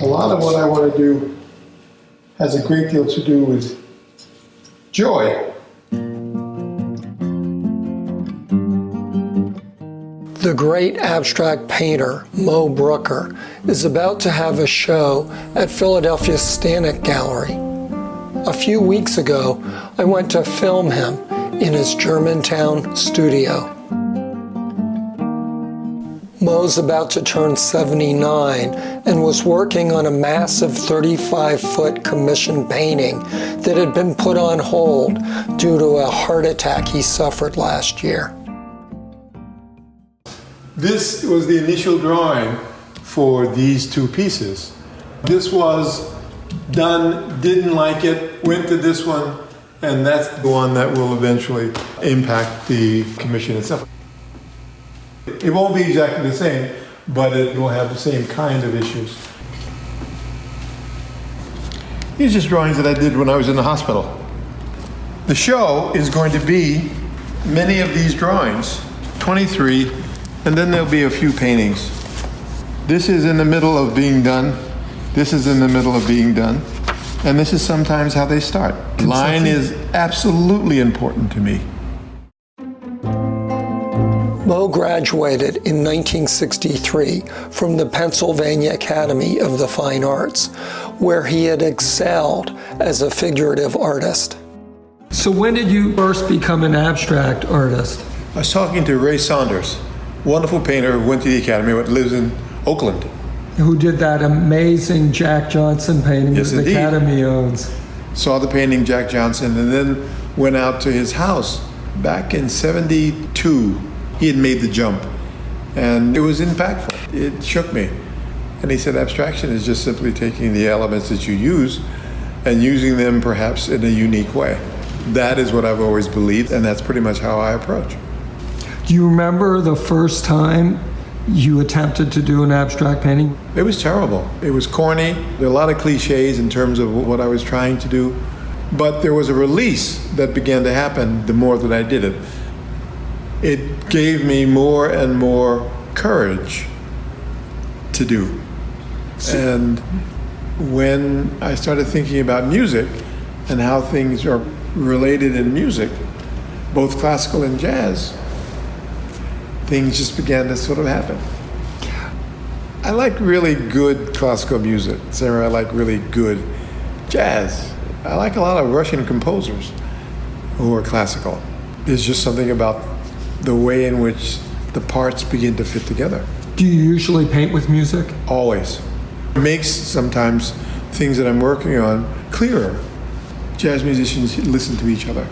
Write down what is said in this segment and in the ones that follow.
A lot of what I want to do has a great deal to do with joy. The great abstract painter, Moe Brooker, is about to have a show at Philadelphia's Stanek Gallery. A few weeks ago, I went to film him in his Germantown studio. Moe's about to turn 79 and was working on a massive 35-foot commissioned painting that had been put on hold due to a heart attack he suffered last year. This was the initial drawing for these two pieces. This was done, didn't like it, went to this one, and that's the one that will eventually impact the commission itself. It won't be exactly the same, but it will have the same kind of issues. These are just drawings that I did when I was in the hospital. The show is going to be many of these drawings, 23, and then there'll be a few paintings. This is in the middle of being done. This is in the middle of being done. And this is sometimes how they start. Line is absolutely important to me. Moe graduated in 1963 from the Pennsylvania Academy of the Fine Arts, where he had excelled as a figurative artist. So when did you first become an abstract artist? I was talking to Ray Saunders, wonderful painter who went to the Academy, but lives in Oakland. Who did that amazing Jack Johnson painting Yes, that the indeed. Academy owns. Saw the painting Jack Johnson and then went out to his house back in '72. He had made the jump and it was impactful. It shook me. And he said abstraction is just simply taking the elements that you use and using them perhaps in a unique way. That is what I've always believed, and that's pretty much how I approach. Do you remember the first time you attempted to do an abstract painting? It was terrible. It was corny. There were a lot of cliches in terms of what I was trying to do. But there was a release that began to happen the more that I did it. It gave me more and more courage to do. And when I started thinking about music and how things are related in music, both classical and jazz, things just began to sort of happen. I like really good classical music. Sarah, I like really good jazz. I like a lot of Russian composers who are classical. There's just something about the way in which the parts begin to fit together. Do you usually paint with music? Always. It makes sometimes things that I'm working on clearer. Jazz musicians listen to each other.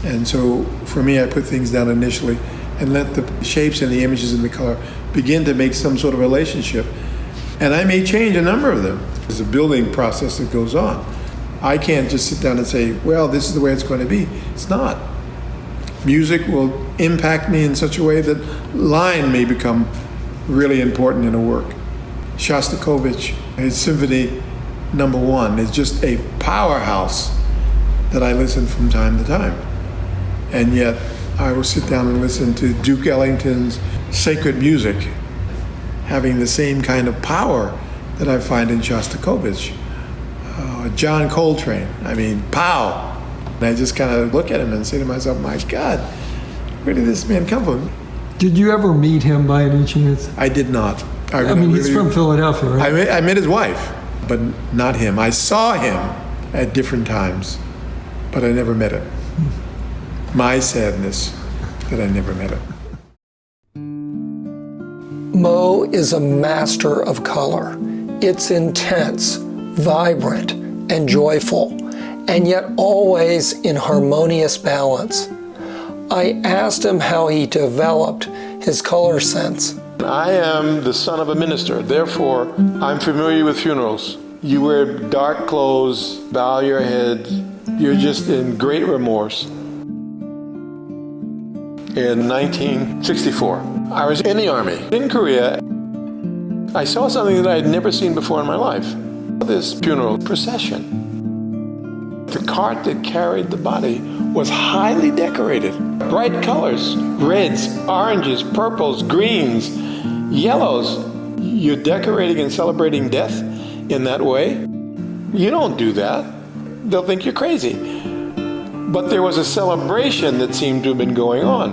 And so for me, I put things down initially and let the shapes and the images and the color begin to make some sort of relationship. And I may change a number of them. There's a building process that goes on. I can't just sit down and say, well, this is the way it's going to be. It's not. Music will impact me in such a way that line may become really important in a work. Shostakovich, his Symphony No. 1 is just a powerhouse that I listen from time to time. And yet I will sit down and listen to Duke Ellington's Sacred Music, having the same kind of power that I find in Shostakovich. John Coltrane, I mean, pow! And I just kind of look at him and say to myself, my God, where did this man come from? Did you ever meet him by any chance? I did not. I mean, he's from Philadelphia, right? I met his wife, but not him. I saw him at different times, but I never met him. My sadness that I never met him. Moe is a master of color. It's intense, vibrant, and joyful, and yet always in harmonious balance. I asked him how he developed his color sense. I am the son of a minister, therefore I'm familiar with funerals. You wear dark clothes, bow your head, you're just in great remorse. In 1964, I was in the Army. In Korea, I saw something that I had never seen before in my life. This funeral procession. The cart that carried the body was highly decorated. Bright colors, reds, oranges, purples, greens, yellows. You're decorating and celebrating death, in that way. You don't do that. They'll think you're crazy. But there was a celebration that seemed to have been going on.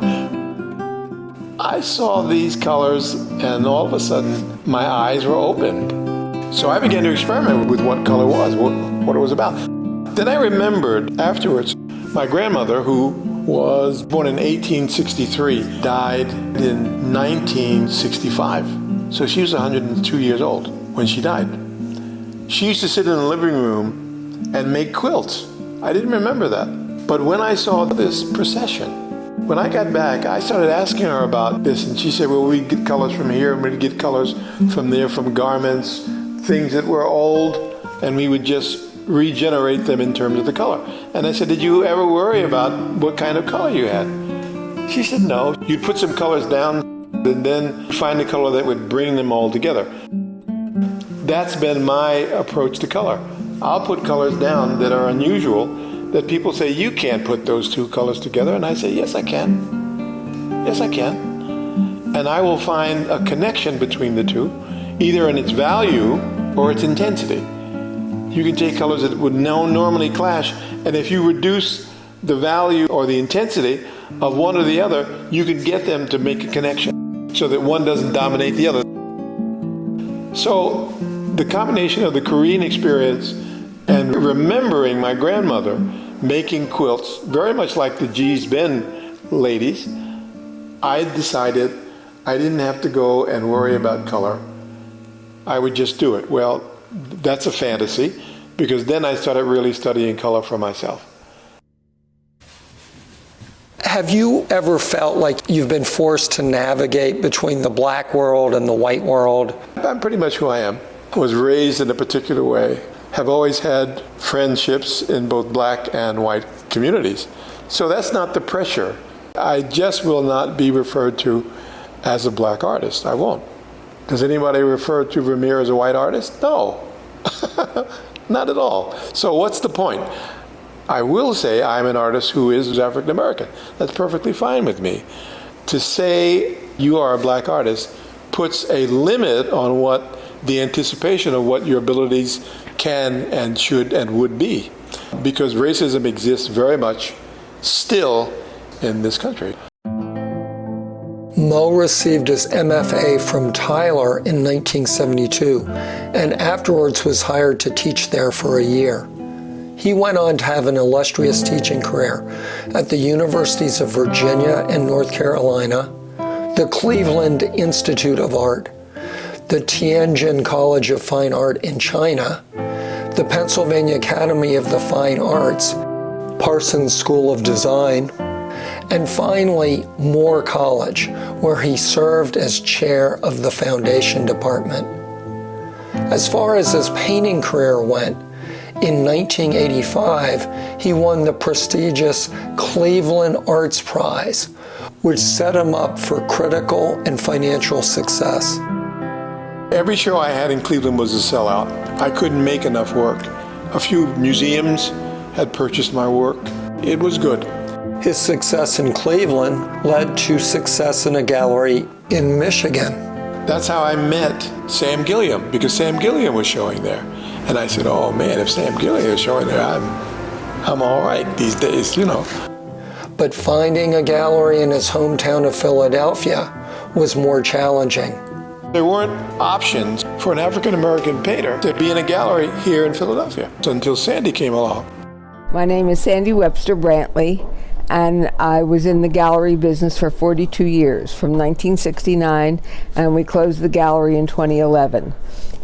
I saw these colors, and all of a sudden, my eyes were opened. So I began to experiment with what color was, what it was about. Then I remembered afterwards, my grandmother, who was born in 1863, died in 1965. So she was 102 years old when she died. She used to sit in the living room and make quilts. I didn't remember that. But when I saw this procession, when I got back, I started asking her about this, and she said, well, we get colors from here, and we'd get colors from there, from garments, things that were old, and we would just regenerate them in terms of the color. And I said, did you ever worry about what kind of color you had? She said, no. You'd put some colors down, and then find a color that would bring them all together. That's been my approach to color. I'll put colors down that are unusual, that people say, you can't put those two colors together. And I say, yes, I can. Yes, I can. And I will find a connection between the two, either in its value or its intensity. You can take colors that would normally clash, and if you reduce the value or the intensity of one or the other, you can get them to make a connection so that one doesn't dominate the other. So the combination of the Korean experience and remembering my grandmother making quilts, very much like the G's Ben ladies, I decided I didn't have to go and worry about color. I would just do it. Well, that's a fantasy, because then I started really studying color for myself. Have you ever felt like you've been forced to navigate between the black world and the white world? I'm pretty much who I am. I was raised in a particular way, have always had friendships in both black and white communities. So that's not the pressure. I just will not be referred to as a black artist. I won't. Does anybody refer to Vermeer as a white artist? No, not at all. So what's the point? I will say I'm an artist who is African American. That's perfectly fine with me. To say you are a black artist puts a limit on what the anticipation of what your abilities can and should and would be, because racism exists very much still in this country. Moe received his MFA from Tyler in 1972 and afterwards was hired to teach there for a year. He went on to have an illustrious teaching career at the Universities of Virginia and North Carolina, the Cleveland Institute of Art, the Tianjin College of Fine Art in China, the Pennsylvania Academy of the Fine Arts, Parsons School of Design, and finally Moore College, where he served as chair of the foundation department. As far as his painting career went, in 1985, he won the prestigious Cleveland Arts Prize, which set him up for critical and financial success. Every show I had in Cleveland was a sellout. I couldn't make enough work. A few museums had purchased my work. It was good. His success in Cleveland led to success in a gallery in Michigan. That's how I met Sam Gilliam, because Sam Gilliam was showing there. And I said, oh man, if Sam Gilliam is showing there, I'm all right these days, you know. But finding a gallery in his hometown of Philadelphia was more challenging. There weren't options for an African-American painter to be in a gallery here in Philadelphia until Sandy came along. My name is Sandy Webster Brantley, and I was in the gallery business for 42 years, from 1969, and we closed the gallery in 2011.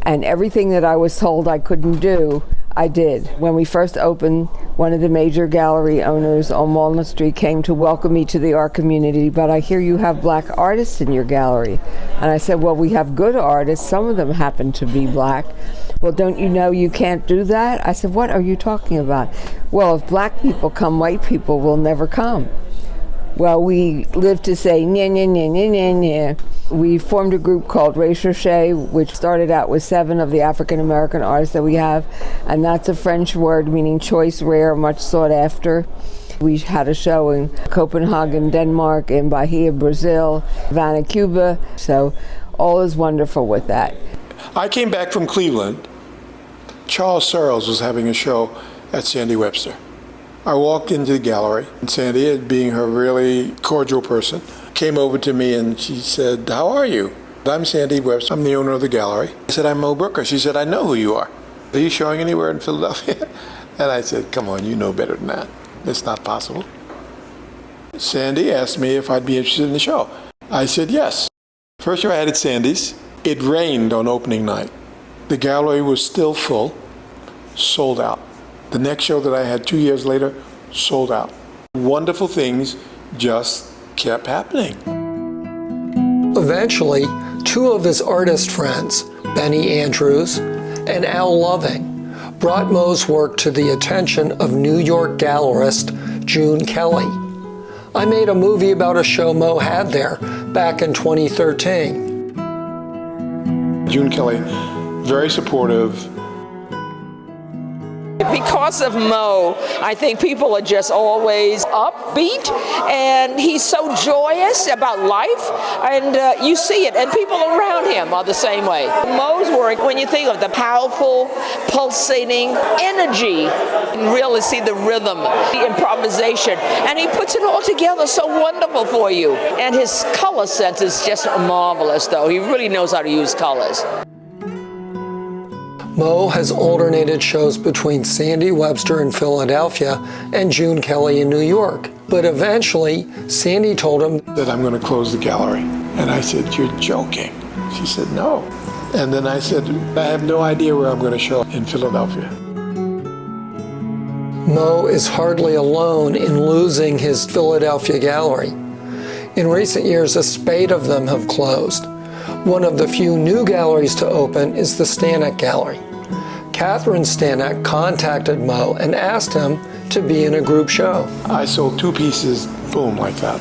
And everything that I was told I couldn't do, I did. When we first opened, one of the major gallery owners on Walnut Street came to welcome me to the art community, but I hear you have black artists in your gallery. And I said, well, we have good artists. Some of them happen to be black. Well, don't you know you can't do that? I said, what are you talking about? Well, if black people come, white people will never come. Well, we live to say, nya, nya, nya, nya, nya, nya. We formed a group called Recherche, which started out with 7 of the African-American artists that we have, and that's a French word meaning choice, rare, much sought after. We had a show in Copenhagen, Denmark, in Bahia, Brazil, Havana, Cuba, so all is wonderful with that. I came back from Cleveland Charles Searles was having a show at Sandy Webster. I walked into the gallery, and Sandy, being her really cordial person, came over to me and she said, "How are you?" "I'm Sandy Webster. I'm the owner of the gallery." I said, "I'm Moe Brooker." She said, "I know who you are. Are you showing anywhere in Philadelphia?" And I said, "Come on, you know better than that. It's not possible." Sandy asked me if I'd be interested in the show. I said yes. First year I had at Sandy's, it rained on opening night. The gallery was still full, sold out. The next show that I had 2 years later, sold out. Wonderful things just kept happening. Eventually, two of his artist friends, Benny Andrews and Al Loving, brought Moe's work to the attention of New York gallerist June Kelly. I made a movie about a show Moe had there back in 2013. June Kelly, very supportive. Because of Moe, I think people are just always upbeat, and he's so joyous about life, and you see it, and people around him are the same way. Moe's work, when you think of the powerful, pulsating energy, you really see the rhythm, the improvisation, and he puts it all together so wonderful for you. And his color sense is just marvelous, though. He really knows how to use colors. Moe has alternated shows between Sandy Webster in Philadelphia and June Kelly in New York. But eventually, Sandy told him that I'm going to close the gallery. And I said, "You're joking." She said, "No." And then I said, "I have no idea where I'm going to show in Philadelphia." Moe is hardly alone in losing his Philadelphia gallery. In recent years, a spate of them have closed. One of the few new galleries to open is the Stanek Gallery. Catherine Stanek contacted Moe and asked him to be in a group show. I sold 2 pieces, boom, like that.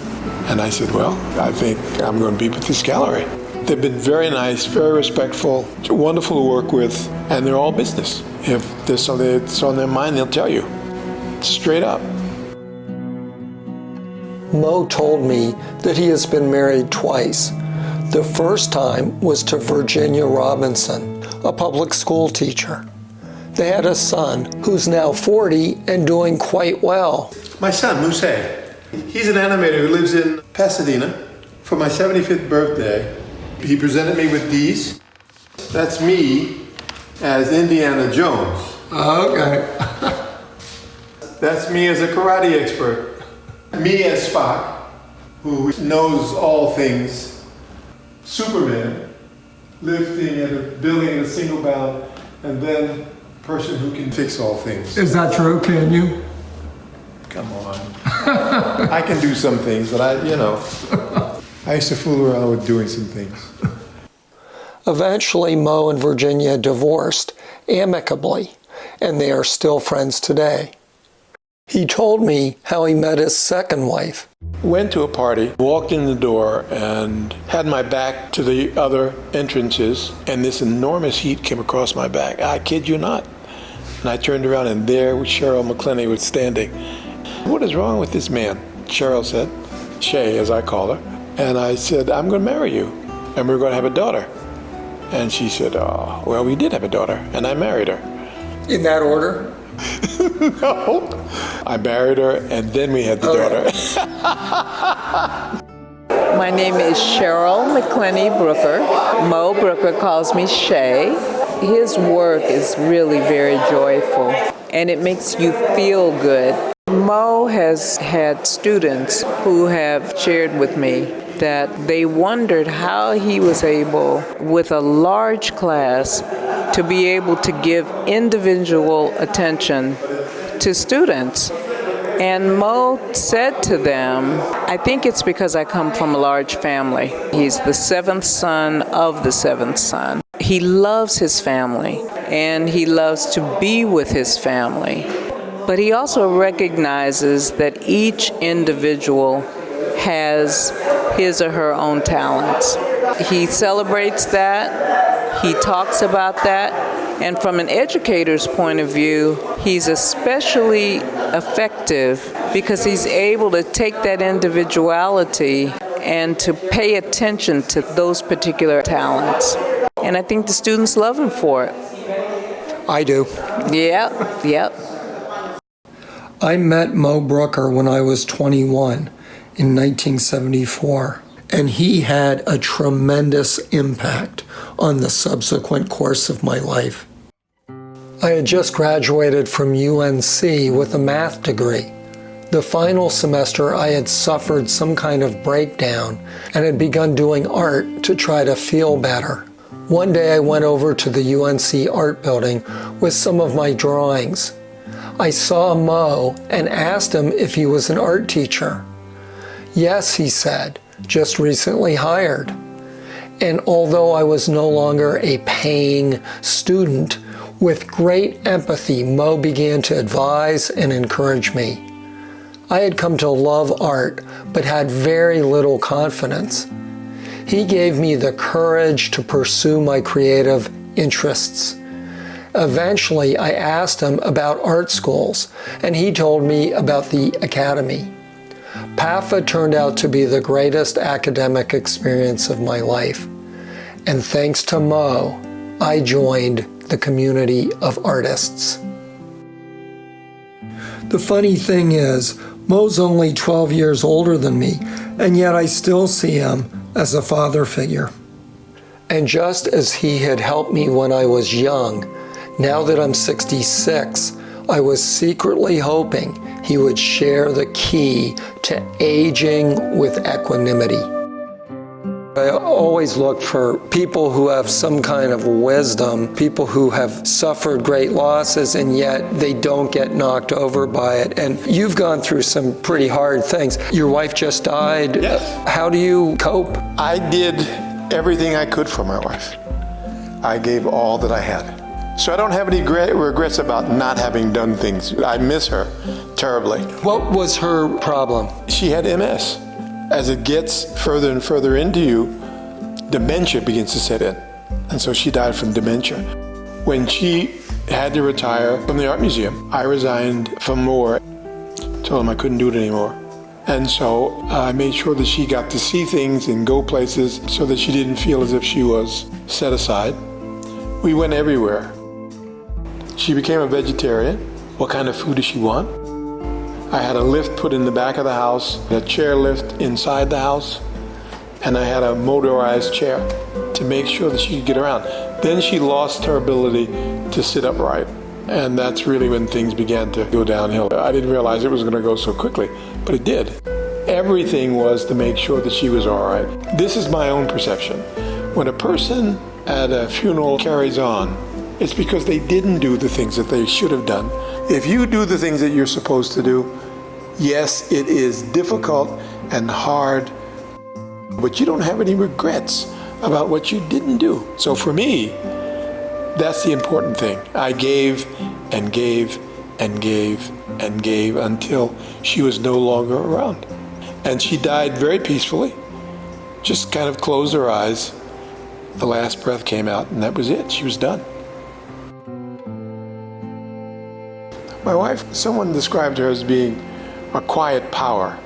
And I said, well, I think I'm going to be with this gallery. They've been very nice, very respectful, wonderful to work with, and they're all business. If there's something that's on their mind, they'll tell you, straight up. Moe told me that he has been married twice. The first time was to Virginia Robinson, a public school teacher. They had a son who's now 40 and doing quite well. My son, Moose, he's an animator who lives in Pasadena. For my 75th birthday, he presented me with these. That's me as Indiana Jones. Okay. That's me as a karate expert. Me as Spock, who knows all things. Superman, lifting at a building in a single bound, and then person who can fix all things. Is that true? Can you? Come on. I can do some things, but I used to fool around with doing some things. Eventually, Moe and Virginia divorced amicably, and they are still friends today. He told me how he met his second wife. Went to a party, walked in the door, and had my back to the other entrances, and this enormous heat came across my back. I kid you not. And I turned around, and there Cheryl McClenney was standing. "What is wrong with this man?" Cheryl said, Shay, as I call her. And I said, "I'm going to marry you, and we're going to have a daughter." And she said, "Oh, well, we did have a daughter, and I married her." In that order? No. I married her, and then we had the daughter. My name is Cheryl McClenney-Brooker. Moe Brooker calls me Shay. His work is really very joyful, and it makes you feel good. Moe has had students who have shared with me that they wondered how he was able, with a large class, to be able to give individual attention to students. And Moe said to them, "I think it's because I come from a large family." He's the 7th son of the 7th son. He loves his family, and he loves to be with his family. But he also recognizes that each individual has his or her own talents. He celebrates that, he talks about that, and from an educator's point of view, he's especially effective because he's able to take that individuality and to pay attention to those particular talents. And I think the students love him for it. I do. Yep. I met Moe Brooker when I was 21 in 1974, and he had a tremendous impact on the subsequent course of my life. I had just graduated from UNC with a math degree. The final semester, I had suffered some kind of breakdown and had begun doing art to try to feel better. One day I went over to the UNC art building with some of my drawings. I saw Moe and asked him if he was an art teacher. Yes, he said, just recently hired. And although I was no longer a paying student, with great empathy, Moe began to advise and encourage me. I had come to love art, but had very little confidence. He gave me the courage to pursue my creative interests. Eventually, I asked him about art schools, and he told me about the academy. PAFA turned out to be the greatest academic experience of my life. And thanks to Moe, I joined the community of artists. The funny thing is, Moe's only 12 years older than me, and yet I still see him as a father figure. And just as he had helped me when I was young, now that I'm 66, I was secretly hoping he would share the key to aging with equanimity. I always look for people who have some kind of wisdom, people who have suffered great losses and yet they don't get knocked over by it. And you've gone through some pretty hard things. Your wife just died. Yes. How do you cope? I did everything I could for my wife. I gave all that I had. So I don't have any regrets about not having done things. I miss her terribly. What was her problem? She had MS. As it gets further and further into you, dementia begins to set in. And so she died from dementia. When she had to retire from the art museum, I resigned from Moore, told him I couldn't do it anymore. And so I made sure that she got to see things and go places so that she didn't feel as if she was set aside. We went everywhere. She became a vegetarian. What kind of food does she want? I had a lift put in the back of the house, a chair lift inside the house, and I had a motorized chair to make sure that she could get around. Then she lost her ability to sit upright, and that's really when things began to go downhill. I didn't realize it was going to go so quickly, but it did. Everything was to make sure that she was all right. This is my own perception. When a person at a funeral carries on, it's because they didn't do the things that they should have done. If you do the things that you're supposed to do, yes, it is difficult and hard, but you don't have any regrets about what you didn't do. So for me, that's the important thing. I gave and gave and gave and gave until she was no longer around. And she died very peacefully, just kind of closed her eyes. The last breath came out, and that was it. She was done. My wife, someone described her as being a quiet power,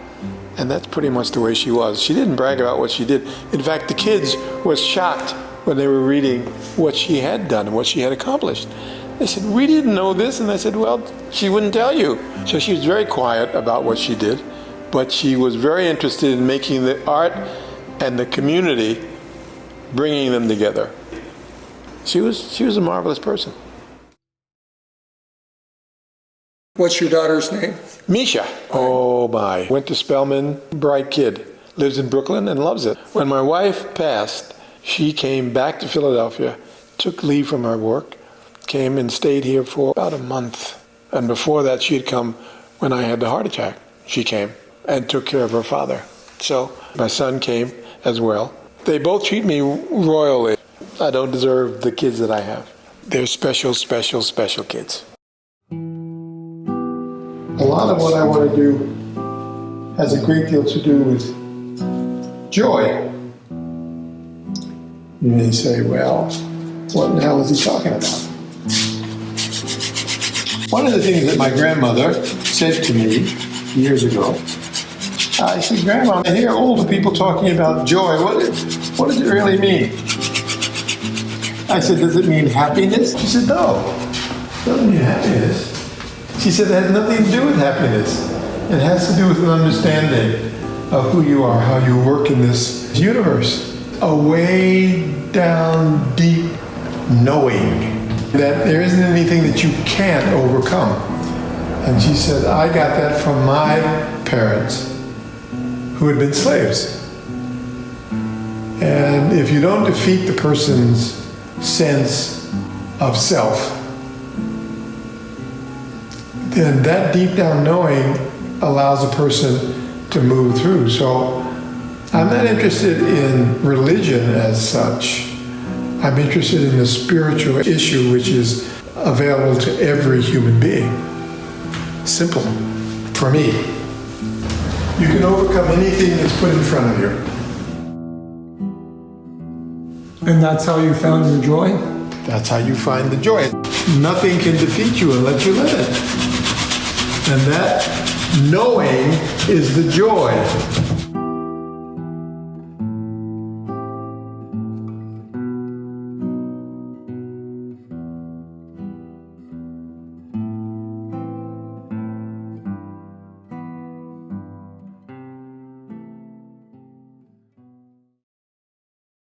and that's pretty much the way she was. She didn't brag about what she did. In fact, the kids were shocked when they were reading what she had done and what she had accomplished. They said, "We didn't know this," and I said, "Well, she wouldn't tell you." So she was very quiet about what she did, but she was very interested in making the art and the community, bringing them together. She was a marvelous person. What's your daughter's name? Misha. Oh my. Went to Spelman, bright kid. Lives in Brooklyn and loves it. When my wife passed, she came back to Philadelphia, took leave from her work, came and stayed here for about a month. And before that, she had come when I had the heart attack. She came and took care of her father. So my son came as well. They both treat me royally. I don't deserve the kids that I have. They're special, special, special kids. A lot of what I want to do has a great deal to do with joy. You may say, well, what in the hell is he talking about? One of the things that my grandmother said to me years ago, I said, "Grandma, I hear older people talking about joy. What does it really mean?" I said, "Does it mean happiness?" She said, "No. Doesn't mean happiness. She said it has nothing to do with happiness. It has to do with an understanding of who you are, how you work in this universe. A way down deep knowing that there isn't anything that you can't overcome. And she said, I got that from my parents who had been slaves. And if you don't defeat the person's sense of self, then that deep down knowing allows a person to move through. So I'm not interested in religion as such. I'm interested in the spiritual issue which is available to every human being. Simple for me. You can overcome anything that's put in front of you. And that's how you found your joy? That's how you find the joy. Nothing can defeat you unless you let it. And that knowing is the joy.